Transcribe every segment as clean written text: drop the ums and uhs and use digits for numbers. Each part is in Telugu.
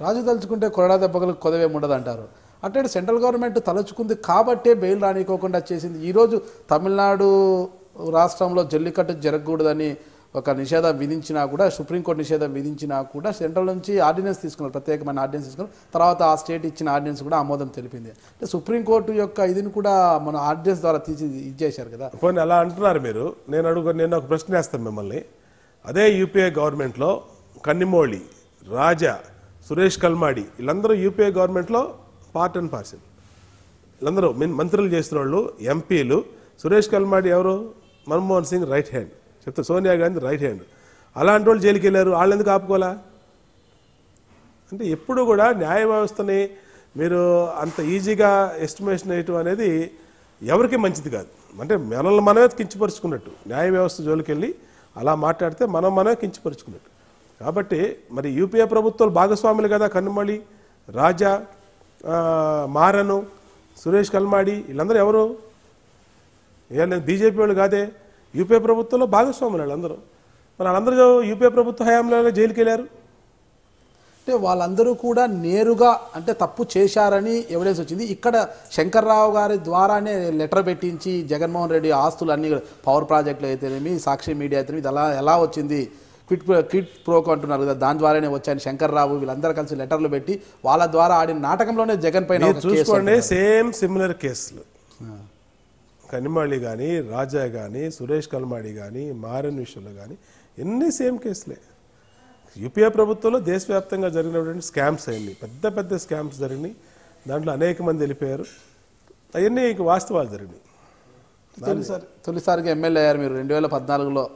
రాజు తలుచుకుంటే కొరడా దెబ్బలకు కొదవేం ఉండదంటారు. అంటే సెంట్రల్ గవర్నమెంట్ తలుచుకుంది కాబట్టే బెయిల్ రానికోకుండా చేసింది. ఈరోజు తమిళనాడు రాష్ట్రంలో జల్లికట్టు జరగకూడదని ఒక నిషేధం విధించినా కూడా, సుప్రీంకోర్టు నిషేధం విధించినా కూడా సెంట్రల్ నుంచి ఆర్డినెన్స్ తీసుకున్నారు, ప్రత్యేకమైన ఆర్డినెన్స్ తీసుకున్నారు. తర్వాత ఆ స్టేట్ ఇచ్చిన ఆర్డినెన్స్ కూడా ఆమోదం తెలిపింది. అంటే సుప్రీంకోర్టు యొక్క ఇదిని కూడా మన ఆర్డినెన్స్ ద్వారా ఇచ్చేశారు కదా. పోనీ అలా అంటున్నారు మీరు. నేను ఒక ప్రశ్న వేస్తాను మిమ్మల్ని. అదే యూపీఏ గవర్నమెంట్లో కన్నిమోళి, రాజా, సురేష్ కల్మాడి వీళ్ళందరూ యూపీఏ గవర్నమెంట్లో పార్ట్ అండ్ పార్సల్. వీళ్ళందరూ మంత్రులు చేసిన వాళ్ళు, ఎంపీలు. సురేష్ కల్మాడి ఎవరు? మన్మోహన్ సింగ్ రైట్ హ్యాండ్, చెప్తా సోనియా గాంధీ రైట్ హ్యాండ్. అలాంటి వాళ్ళు జైలుకి వెళ్ళారు. వాళ్ళు ఎందుకు ఆపుకోవాలా? అంటే ఎప్పుడు కూడా న్యాయ వ్యవస్థని మీరు అంత ఈజీగా ఎస్టిమేషన్ వేయటం అనేది ఎవరికి మంచిది కాదు. అంటే మనల్ని మనమే కించపరుచుకున్నట్టు. న్యాయ వ్యవస్థ జోలికి వెళ్ళి అలా మాట్లాడితే మనమే కించపరుచుకున్నట్టు. కాబట్టి మరి యూపీఏ ప్రభుత్వాలు భాగస్వాములు కదా. కన్నుమళి, రాజా, మారను, సురేష్ కల్మాడి వీళ్ళందరూ ఎవరు? బీజేపీ వాళ్ళు కాదే. యూపీఏ ప్రభుత్వంలో భాగస్వాములు వాళ్ళందరూ. మరి వాళ్ళందరూ యూపీఏ ప్రభుత్వ హయాంలో జైలుకి వెళ్ళారు. అంటే వాళ్ళందరూ కూడా నేరుగా అంటే తప్పు చేశారని ఎవిడెన్స్ వచ్చింది. ఇక్కడ శంకర్రావు గారి ద్వారానే లెటర్ పెట్టించి జగన్మోహన్ రెడ్డి ఆస్తులు అన్ని పవర్ ప్రాజెక్టులు అయితేనేమి, సాక్షి మీడియా అయితేనేమి, ఇది ఎలా వచ్చింది, క్విట్ ప్రోకో అంటున్నారు కదా, దాని ద్వారానే వచ్చాయని శంకర్రావు వీళ్ళందరూ కలిసి లెటర్లు పెట్టి వాళ్ళ ద్వారా ఆడిన నాటకంలోనే జగన్ పైన చూసుకోండి. సేమ్ సిమిలర్ కేసులు కనిమళి కానీ, రాజా కానీ, సురేష్ కల్మాడి కానీ, మారన్ విషయంలో కానీ ఎన్ని సేమ్ కేసులే. యూపీఏ ప్రభుత్వంలో దేశవ్యాప్తంగా జరిగినటువంటి స్కామ్స్ అయ్యింది. పెద్ద పెద్ద స్కామ్స్ జరిగినాయి. దాంట్లో అనేక మంది వెళ్ళిపోయారు. అవన్నీ వాస్తవాలు జరిగినాయి. తొలిసారిగా ఎమ్మెల్యే అయ్యారు మీరు 2014లో.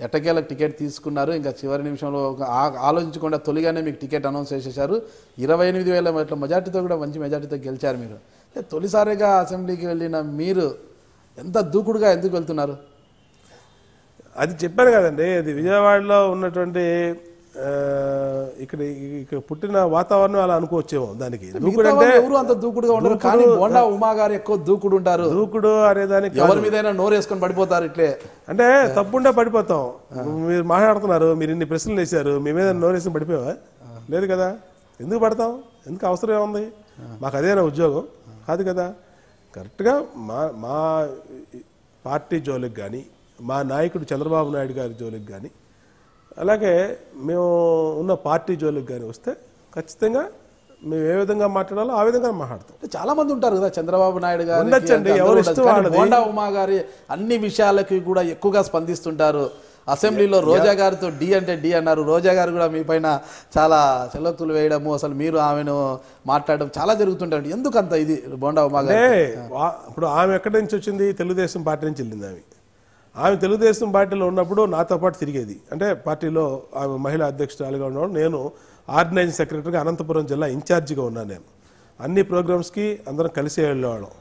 ఎట్టకేలకు టికెట్ తీసుకున్నారు. ఇంకా చివరి నిమిషంలో ఆలోచించకుండా తొలిగానే మీకు టికెట్ అనౌన్స్ చేసేసారు. 28,000 మెజార్టీతో కూడా మంచి మెజార్టీతో గెలిచారు మీరు. తొలిసారిగా అసెంబ్లీకి వెళ్ళిన మీరు ఎంత దూకుడుగా ఎందుకు వెళ్తున్నారు? అది చెప్పాను కదండి. అది విజయవాడలో ఉన్నటువంటి ఇక్కడ పుట్టిన వాతావరణం అలా అనుకోవచ్చేమో. దానికి ఎవరు అంత దూకుడుగా ఉండరు, కానీ బోండా ఉమా గారు ఎక్కువ దూకుడు ఉంటారు. దూకుడు అనేదానికి ఎవరి మీదైనా నోరు వేసుకొని పడిపోతారు. ఇట్లే అంటే తప్పుంటే పడిపోతాం. మీరు మాట్లాడుతున్నారు, మీరు ఇన్ని ప్రశ్నలు వేశారు, మీ మీద నోరు వేసుకొని పడిపోయావా? లేదు కదా. ఎందుకు పడతాం? ఎందుకు అవసరం ఏముంది? మాకు అదేనా ఉద్యోగం? కాదు కదా. కరెక్ట్గా మా పార్టీ జోలికి కానీ, మా నాయకుడు చంద్రబాబు నాయుడు గారి జోలికి కానీ, అలాగే మేము ఉన్న పార్టీ జోలికి కానీ వస్తే ఖచ్చితంగా మేము ఏ విధంగా మాట్లాడాలో ఆ విధంగా మాట్లాడతాం. చాలా మంది ఉంటారు కదా చంద్రబాబు నాయుడు గారు, బోండా ఉమా గారి అన్ని విషయాలకి కూడా ఎక్కువగా స్పందిస్తుంటారు. అసెంబ్లీలో రోజా గారితో డి అంటే డి అన్నారు. రోజా గారు కూడా మీ పైన చాలా చెల్లొత్తులు వేయడము, అసలు మీరు ఆమెను మాట్లాడడం చాలా జరుగుతుంటారు. ఎందుకంత ఇది బోండా ఉమా గారు? ఇప్పుడు ఆమె ఎక్కడి నుంచి వచ్చింది? తెలుగుదేశం పార్టీ నుంచి వెళ్ళింది. ఆమె తెలుగుదేశం పార్టీలో ఉన్నప్పుడు నాతో పాటు తిరిగేది. అంటే పార్టీలో ఆమె మహిళా అధ్యక్షురాలుగా ఉన్నప్పుడు నేను ఆర్గనైజింగ్ సెక్రటరీగా అనంతపురం జిల్లా ఇన్ఛార్జిగా ఉన్నాను. నేను అన్ని ప్రోగ్రామ్స్కి అందరం కలిసి వెళ్ళేవాళ్ళం.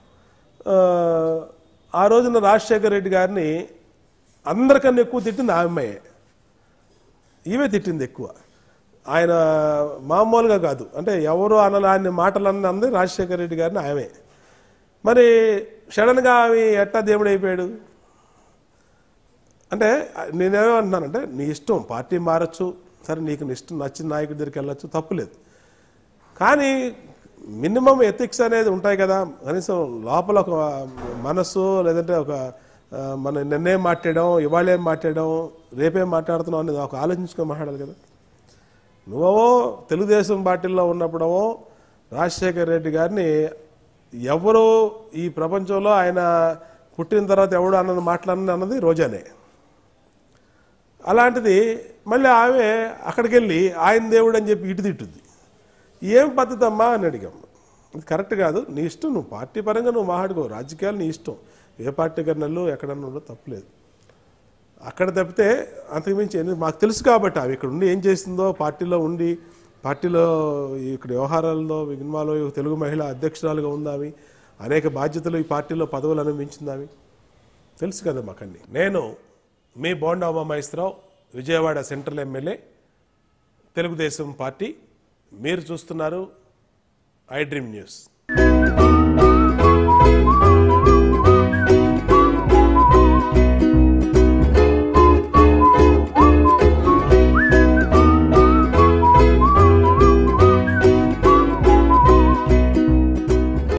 ఆ రోజున రాజశేఖర రెడ్డి గారిని అందరికన్నా ఎక్కువ తిట్టింది ఆ అమ్మాయే. ఈమె తిట్టింది ఎక్కువ. ఆయన మామూలుగా కాదు, అంటే ఎవరు అనలాన్ని మాటలన్నీ అంది రాజశేఖర రెడ్డి గారిని ఆమె. మరి సడన్గా ఆమె ఎట్టా దేవుడు అయిపోయాడు అంటే నేనేమంటున్నానంటే, నీ ఇష్టం, పార్టీ మారచ్చు, సరే నీకు ఇష్టం నచ్చిన నాయకుడి దగ్గరికి వెళ్ళచ్చు, తప్పులేదు. కానీ మినిమం ఎథిక్స్ అనేది ఉంటాయి కదా. కనీసం లోపల ఒక మనస్సు, లేదంటే ఒక మన నిన్నేం మాట్లాడడం, ఇవాళేం మాట్లాడడం, రేపేం మాట్లాడుతున్నావు అనేది ఒక ఆలోచించుకొని మాట్లాడాలి కదా. నువ్వో తెలుగుదేశం పార్టీలో ఉన్నప్పుడో రాజశేఖర రెడ్డి గారిని ఎవరు ఈ ప్రపంచంలో ఆయన పుట్టిన తర్వాత ఎవడు అన్నది మాట్లాడని అన్నది రోజానే. అలాంటిది మళ్ళీ ఆమె అక్కడికి వెళ్ళి ఆయన దేవుడు అని చెప్పి ఇటు తిట్టుద్ది. ఏం పద్ధతి అమ్మా అని అడిగాము. ఇది కరెక్ట్ కాదు. నీ ఇష్టం, నువ్వు పార్టీ పరంగా నువ్వు మాట్లాడుకో, రాజకీయాలు నీ ఇష్టం, ఏ పార్టీ కన్నా ఎక్కడన్నా ఉండో తప్పులేదు. అక్కడ తప్పితే అంతకుమించి మాకు తెలుసు కాబట్టి ఆమె ఇక్కడ ఉండి ఏం చేస్తుందో, పార్టీలో ఉండి పార్టీలో ఇక్కడ వ్యవహారాల్లో విఘ్నాలు, తెలుగు మహిళా అధ్యక్షురాలుగా ఉందామి, అనేక బాధ్యతలు ఈ పార్టీలో పదవులు అనుభవించిందామి, తెలుసు కదా మాకన్నీ. నేను మీ Bonda Umamaheswararao, Vijayawada central MLA, Telugu Desam party. మీరు చూస్తున్నారు ఐ డ్రీమ్ న్యూస్.